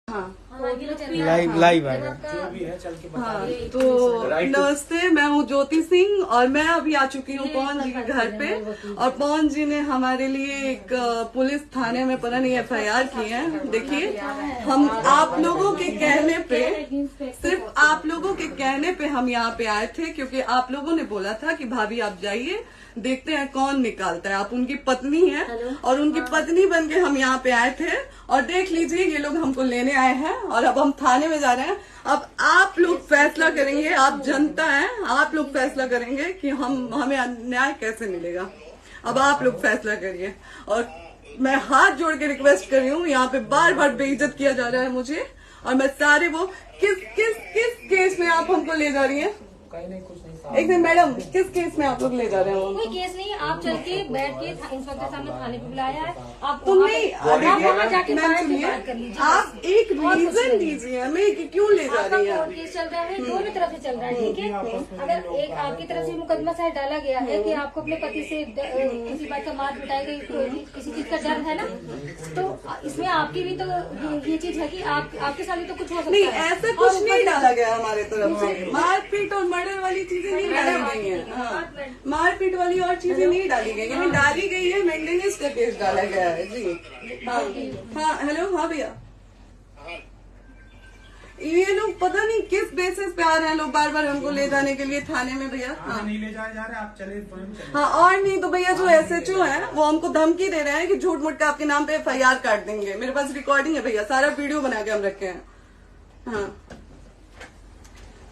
हाँ लाइव है जो भी है चल के बता हाँ, तो नमस्ते, मैं हूँ ज्योति सिंह और मैं अभी आ चुकी हूँ पवन जी के घर पे। और पवन जी ने हमारे लिए एक पुलिस थाने में पता नहीं FIR की है। देखिए, हम आप लोगों के कहने पे, सिर्फ आप लोगों के कहने पे हम यहाँ पे आए थे, क्योंकि आप लोगों ने बोला था कि भाभी आप जाइए, देखते हैं कौन निकालता है। आप उनकी पत्नी हैं और उनकी पत्नी बन के हम यहाँ पे आए थे। और देख लीजिए, ये लोग हमको लेने आए हैं और अब हम थाने में जा रहे हैं। अब आप लोग फैसला करेंगे, आप जनता हैं, आप लोग फैसला करेंगे कि हमें न्याय कैसे मिलेगा। अब आप लोग फैसला करिए। और मैं हाथ जोड़ के रिक्वेस्ट कर रही हूँ, यहाँ पे बार बार बेइज्जत किया जा रहा है मुझे। और मैं सारे वो किस केस में आप हमको ले जा रही हैं? कहीं नहीं, कुछ नहीं। एक दिन मैडम, किस केस में आप लोग ले जा रहे हो? कोई केस नहीं, आप चल के बैठ के इंस्पेक्टर साहब ने थाने पे बुलाया है। आप तुम नहीं, वहाँ जाके मैम बात सुनिए, कर लीजिए। आप एक रीजन दीजिए हमें कि क्यों ले जा रही कोर्ट हैं। केस चल रहा है, दोनों तरफ से चल रहा है, ठीक है। अगर एक आपकी तरफ से मुकदमा शायद डाला गया है कि आपको अपने पति से किसी बात का मार पिटाई गई, किसी चीज का डर है ना, तो इसमें आपकी भी तो ये चीज है कि आपके साथ भी तो कुछ हो सकता नहीं, है। ऐसा कुछ नहीं डाला गया हमारे तरफ से। मारपीट और मर्डर वाली चीजें नहीं डाली गई हैं। हाँ, मारपीट वाली और चीजें नहीं डाली गई हैं। डाली गई है मेंटेनेंस का केस डाला गया है जी। हाँ हेलो, हाँ भैया, ये लोग पता नहीं किस बेसिस पे आ रहे हैं लोग बार बार हमको ले जाने के लिए थाने में भैया। हाँ नहीं ले जाए जा रहे, आप चले तुरंत चले। हाँ, और नहीं तो भैया जो SHO है वो हमको धमकी दे रहे हैं कि झूठ मूठ का आपके नाम पे FIR काट देंगे। मेरे पास रिकॉर्डिंग है भैया, सारा वीडियो बना के हम रखे हैं। हाँ,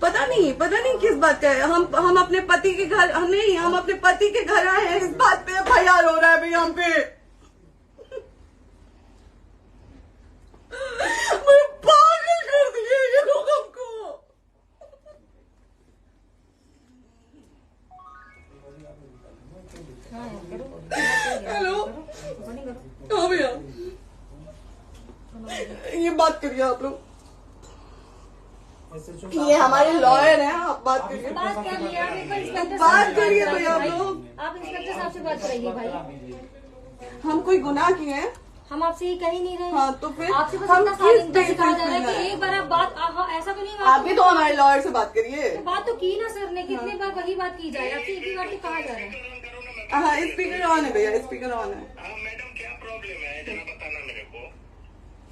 पता नहीं किस बात का है। हम अपने पति के घर, हम अपने पति के घर आए हैं, इस बात पे FIR हो रहा है भैया हम पे। पागल कर दिए ये लोग हमको। हेलो, हाँ भैया, ये बात करिए आप लोग। ये हमारे लॉयर हैं, आप बात करिए। बात कर लिया, आप एक बार इंस्पेक्टर बात करिए भैया आप लोग। आप इंस्पेक्टर साहब से बात कराइए भाई। हम कोई गुनाह किए हैं? हम आपसे ये कह ही नहीं रहे। हाँ, तो फिर आपसे बस हम इतना किस साथ इनका कहा जा रहा है बेसिस पे कि एक बार आप बात ऐसा तो नहीं आप भी तो हमारे लॉयर से बात करिए। तो बात तो की ना सर ने, कितने बार वही बात की जाए, आपसे एक ही बार तो कहा जा रहा है। हाँ, स्पीकर ऑन है भैया, स्पीकर ऑन है। मैडम क्या प्रॉब्लम है जरा बताना मेरे को।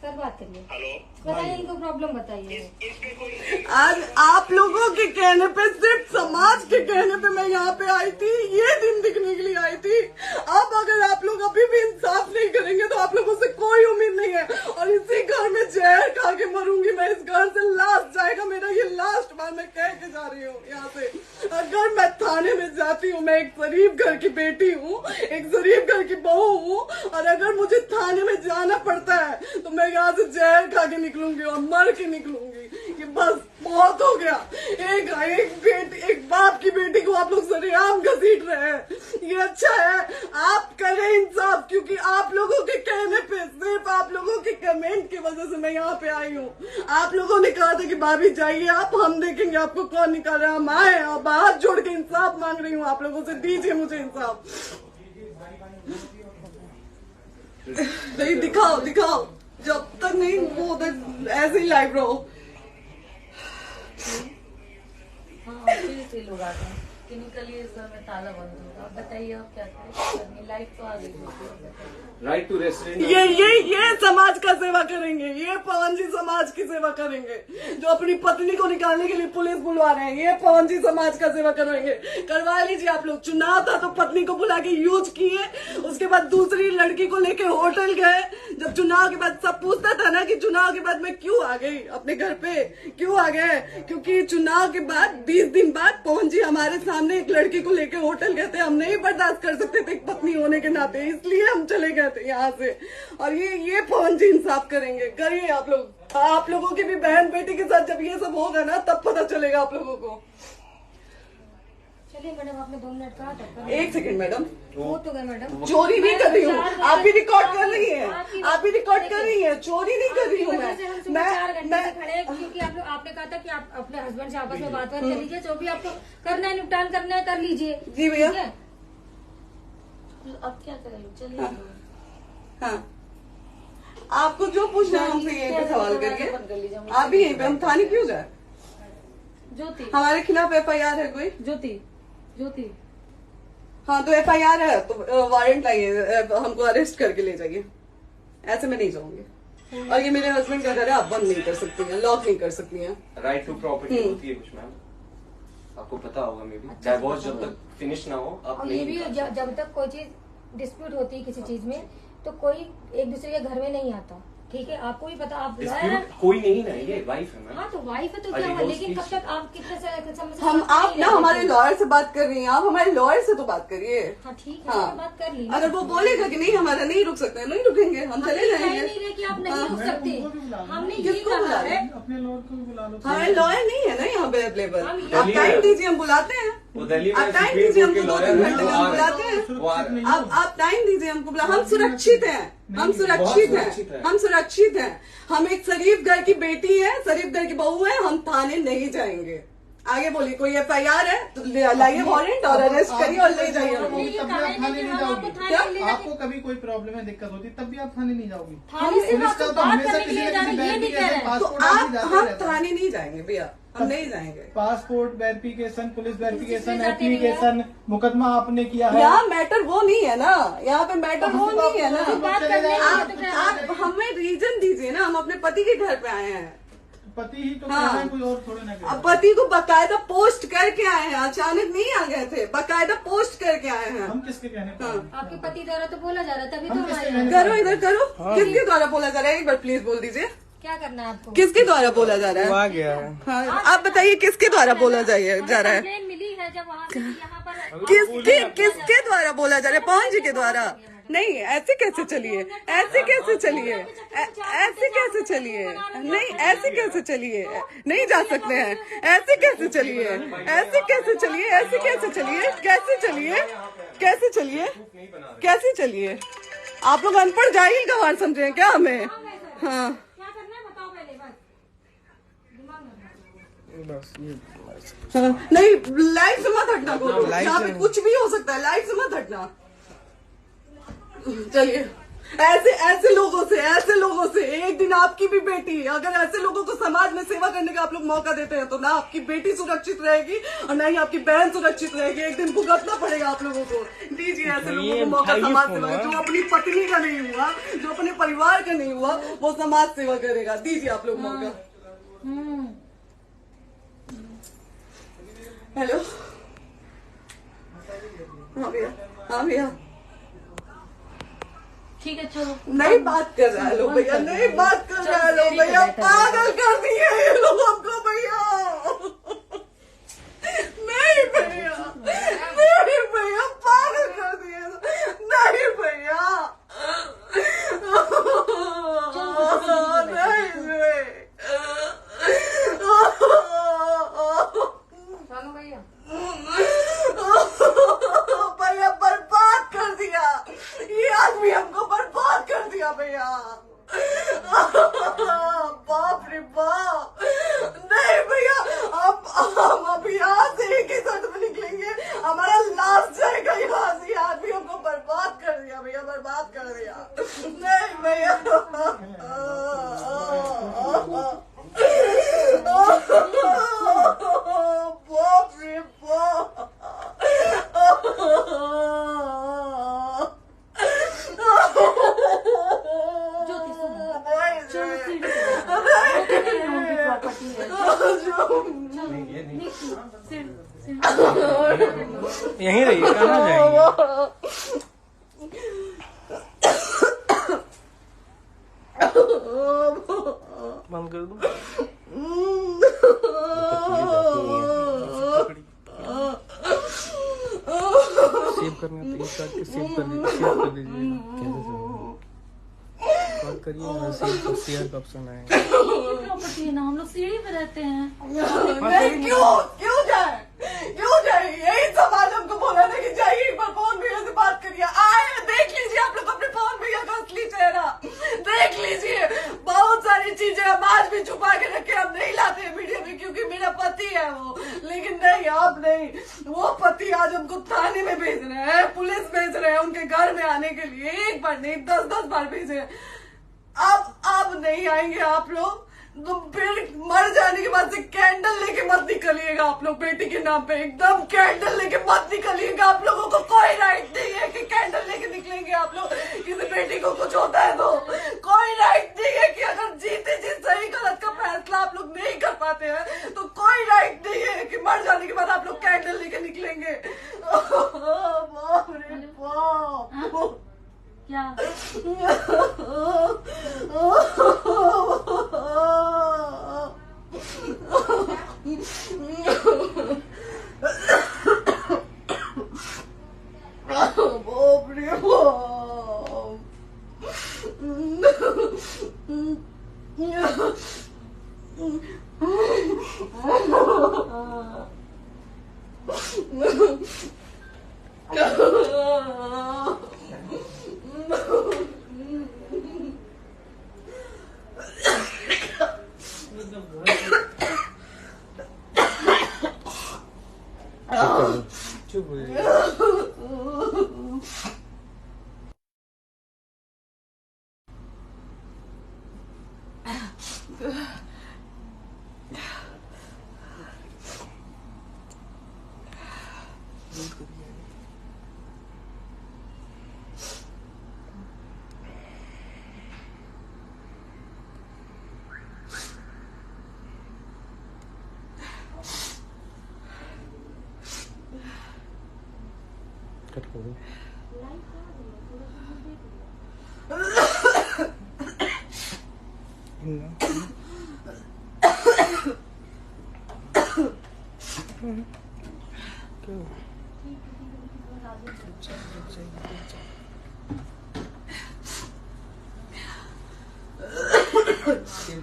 सर बात करिए, हेलो, बताइए इनको प्रॉब्लम बताइए। इसके कोई आज आप लोगों के कहने पे, सिर्फ समाज के कहने पे मैं यहाँ पे आई थी, ये दिन दिखने के लिए आई थी। अब अगर आप लोग अभी भी इंसाफ नहीं करेंगे तो आप लोगों से कोई उम्मीद नहीं है। और इसी घर में जहर खा के मरूंगी मैं। इस घर से लास्ट जाएगा मेरा, ये लास्ट बार मैं कह के जा रही हूँ यहाँ से। अगर मैं थाने में जाती हूँ, मैं एक गरीब घर की बेटी हूँ, एक गरीब घर की बहू हूँ, और अगर मुझे थाने में जाना पड़ता है तो मैं यहाँ से जहर खा के निकलूंगी और मर के निकलूंगी। ये बस बहुत हो गया। एक बाप की बेटी को आप लोग सरेआम घसीट रहे हैं। ये अच्छा है, आप करें इंसाफ, क्योंकि आप लोगों के कहने पे, सिर्फ आप लोगों के कमेंट की वजह से मैं यहाँ पे आई हूँ। आप लोगों ने कहा था कि भाभी जाइए आप, हम देखेंगे आपको कौन निकाल रहा है। हम आए और हाथ जोड़ के इंसाफ मांग रही हूँ आप लोगों से, दीजिए मुझे इंसाफ। नहीं, दिखाओ, जब तक नहीं वो उधर ऐसे ही लाइव रहो। हाँ, फिर से लोग आते हैं कि निकलिए, इस घर में ताला बंद होगा। आप बताइए आप क्या करें, लाइफ तो आ गई। Right to restaurant. ये समाज का सेवा करेंगे, ये पवन जी समाज की सेवा करेंगे। जो अपनी पत्नी को निकालने के लिए पुलिस बुलवा रहे हैं, ये पवन जी समाज का सेवा करेंगे। करवा लीजिए आप लोग। चुनाव था तो पत्नी को बुला के यूज किए, उसके बाद दूसरी लड़की को लेके होटल गए। जब चुनाव के बाद सब पूछता था ना कि चुनाव के बाद मैं क्यों आ गई अपने घर पे, क्यों आ गए, क्योंकि चुनाव के बाद 20 दिन बाद पवन जी हमारे सामने एक लड़की को लेके होटल गए थे। हम नहीं बर्दाश्त कर सकते थे एक पत्नी होने के नाते, इसलिए हम चले गए थे यहाँ से। और ये पवन जी इंसाफ करेंगे। करिए आप लोग। आप लोगों की भी बहन बेटी के साथ जब ये सब होगा ना, तब पता चलेगा आप लोगों को। चलिए मैडम, आपने 2 मिनट कहा था। एक सेकंड मैडम, वो तो गए मैडम। चोरी नहीं कर रही हूँ, आप भी रिकॉर्ड कर रही हैं, आप भी रिकॉर्ड कर रही हैं। चोरी नहीं कर रही हूँ मैं 4 घंटे से खड़े हैं, क्योंकि आपने कहा था कि आप अपने हस्बैंड से आपस में बात कर लीजिए, जो भी आपको करना है, निपटान करना है, कर लीजिए। जी भैया। अब क्या करें, चलिए। हाँ, आपको जो पूछना है हमसे यहीं पे सवाल करिए। आप भी यहीं पे, हम थाने क्यों जाए? ज्योति, हमारे खिलाफ FIR है कोई? ज्योति हाँ तो FIR है तो वारंट लाइए, हमको अरेस्ट करके ले जाइए। ऐसे मैं नहीं जाऊंगी। और ये मेरे हस्बैंड का घर है, आप बंद नहीं कर सकती हैं, लॉक नहीं कर सकती हैं। राइट टू प्रॉपर्टी होती है कुछ मैम, आपको पता होगा मे बी। डाइवोर्स जब तक फिनिश ना हो आप और ये नहीं भी जब तक कोई चीज डिस्प्यूट होती है किसी चीज में तो कोई एक दूसरे के घर में नहीं आता, ठीक है? आपको भी पता, आप डिस्प्यूट कोई नहीं ना, ये वाइफ है मैम। हाँ तो वाइफ है तो क्या हुआ, लेकिन कब तक आप कितने समय से हम साथ आप नहीं ना रह हमारे सकते? लॉयर से बात कर रही हैं, आप हमारे लॉयर से तो बात करिए। हाँ ठीक है, हाँ। मैंने बात कर ली। अगर वो बोलेगा कि नहीं हमारा नहीं रुक सकते, नहीं रुकेंगे, हम चले कह जाएंगे। नहीं रहे कि आप नहीं रुक सकते, हमने ये किसको बुला कहा रहे? है। अपने लॉयर को भी बुला लो। हमारे लॉयर नहीं है ना यहाँ पे अवेलेबल। हम आप टाइम दीजिए, हम बुलाते हैं। वो दिल्ली में आप टाइम सुप्रीम दीजिए कोर्ट के हमको, 2 लॉयर घंटे हैं, में वो हम आ बुलाते रहे हैं। हैं, वो आ रहे हैं। आप टाइम दीजिए हमको, हम सुरक्षित हैं, हम सुरक्षित हैं, हम सुरक्षित हैं। हम एक शरीफ घर की बेटी है, शरीफ घर की बहू है, हम थाने नहीं जाएंगे। आगे बोलिए, कोई FIR है तो लाइए वारंट और अरेस्ट करिए और ले जाइए हमको। तभी आप थाने नहीं जाओगी। क्या? आपको कभी कोई प्रॉब्लम है, दिक्कत होती तब भी आप थाने नहीं जाओगी। थाने से पुलिस आप का तो बात हमेशा करने के किसी लिए न जा किसी रहे हैं, ये नहीं कह रहे हैं। तो पासपोर्ट आदि आप जाते हम रहता है। थाने नहीं जाएंगे भैया, हम नहीं जाएंगे। पासपोर्ट वेरिफिकेशन, पुलिस वेरिफिकेशन, जाते नहीं है। एप्लीकेशन, मुकदमा आपने किया है। यहाँ मैटर वो नहीं है ना, यहाँ पे मैटर वो नहीं है ना। बात करने के लिए तो क्या आप हमें रीजन दीजिए ना, हम अपने पति के घर पे आए हैं। पति ही तो हाँ। कह रहे हैं, कोई और थोड़े ना कह रहे अब हैं। पति को बकायदा पोस्ट करके आए हैं, अचानक नहीं आ गए थे, बकायदा पोस्ट करके आए हैं। हम किसके कहने पर हाँ। हैं? आपके पति द्वारा तो बोला जा रहा है, तभी तो हम हम किसके आए कहने हैं। पर करो इधर करो, किसके द्वारा बोला जा रहा है? एक बार प्लीज बोल दीजिए, क्या करना है आपको? किसके द्वारा बोला जा रहा है? आ गया है। हाँ, आप बताइए किसके द्वारा बोला जा रहा है? कंप्लेन मिली है जब वहाँ से यहाँ पर किसके द्वारा बोला जा रहा है? पवन जी के द्वारा? नहीं, ऐसे कैसे चलिए, ऐसे कैसे चलिए, ऐसे कैसे चलिए, नहीं ऐसे कैसे चलिए, नहीं जा सकते हैं, ऐसे कैसे चलिए, ऐसे कैसे चलिए, ऐसे कैसे चलिए, कैसे चलिए, कैसे चलिए, कैसे चलिए? आप लोग अनपढ़ जाहिल गंवार समझे हैं क्या हमें? हाँ क्या करना है बताओ पहले, बस दिमाग में बस ये हाँ, नहीं लाइफ से मत हटना, बोलो लाइफ यहाँ पे से- कुछ भी हो सकता है, लाइफ से मत हटना। चलिए, ऐसे लोगों से एक दिन आपकी भी बेटी, अगर ऐसे लोगों को समाज में सेवा करने का आप लोग मौका देते हैं तो ना आपकी बेटी सुरक्षित रहेगी और ना ही आपकी बहन सुरक्षित रहेगी। एक दिन भुगतना पड़ेगा आप लोगों को। दीजिए ऐसे लोगों को मौका समाज सेवा का, जो अपनी पत्नी का नहीं हुआ, जो अपने परिवार का नहीं हुआ, वो समाज सेवा करेगा। दीजिए आप लोग मौका। हेलो, हाँ भैया, हाँ भैया, ठीक है चलो। नहीं बात कर रहा है लोग भैया, नहीं बात कर रहा है लोग भैया, पागल कर दिए ये लोग हमको भैया। नहीं भैया, नहीं भैया, पागल कर दिए, नहीं भैया, नहीं चलो भैया, भैया बर्बाद कर दिया ये आदमी, हमको बर्बाद कर दिया भैया। बाप रे बाप, नहीं भैया, अब हम अभी यहाँ से एक ही शर्त में निकलेंगे, हमारा लास्ट जाएगा यहाँ से। ये आदमी हमको बर्बाद कर दिया भैया, बर्बाद कर दिया। नहीं भैया, बाप रे बाप, ज्योति सुनो, नहीं, चलो सीढ़ी पे प्रॉपर्टी है, यहीं रहिए, कहाँ जाएंगे? बंद कर दो। सेव करना तो इस काट के सेव कर दीजिए, बात करिए, सेव शेयर का ऑप्शन आएगा। प्रॉपर्टी है ना, हम लोग सीढ़ी पे रहते हैं। नहीं, क्यों जाए, क्यों जाए? यही समाज हमको बोला था कि जाइए एक बार पवन भैया से बात करिए। आए, देख लीजिए आप लोग अपने पवन भैया का असली चेहरा, देख लीजिए। बहुत सारी चीजें हम आज भी छुपा के रखे, हम नहीं लाते मीडिया में क्योंकि मेरा पति है वो, लेकिन नहीं, आप नहीं। वो पति आज हमको थाने में भेज रहे हैं, पुलिस भेज रहे हैं उनके घर में आने के लिए, एक बार नहीं 10-10 बार भेजे। अब नहीं आएंगे आप लोग, तो फिर मर जाने के बाद से कैंडल लेके मत निकलिएगा आप लोग बेटी के नाम पे, एकदम कैंडल लेके मत निकलिएगा। आप लोगों को कोई राइट नहीं है कि कैंडल लेके निकलेंगे आप लोग। किसी बेटी को कुछ होता है तो कोई राइट नहीं है कि अगर जीते जी सही गलत का फैसला आप लोग नहीं कर पाते हैं तो कोई राइट नहीं है कि मर जाने के बाद आप लोग कैंडल लेके निकलेंगे। बाप रे बाप, क्या बाप रे चुप हो जाइए। कट कर दो।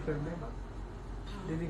कर दे दीदी।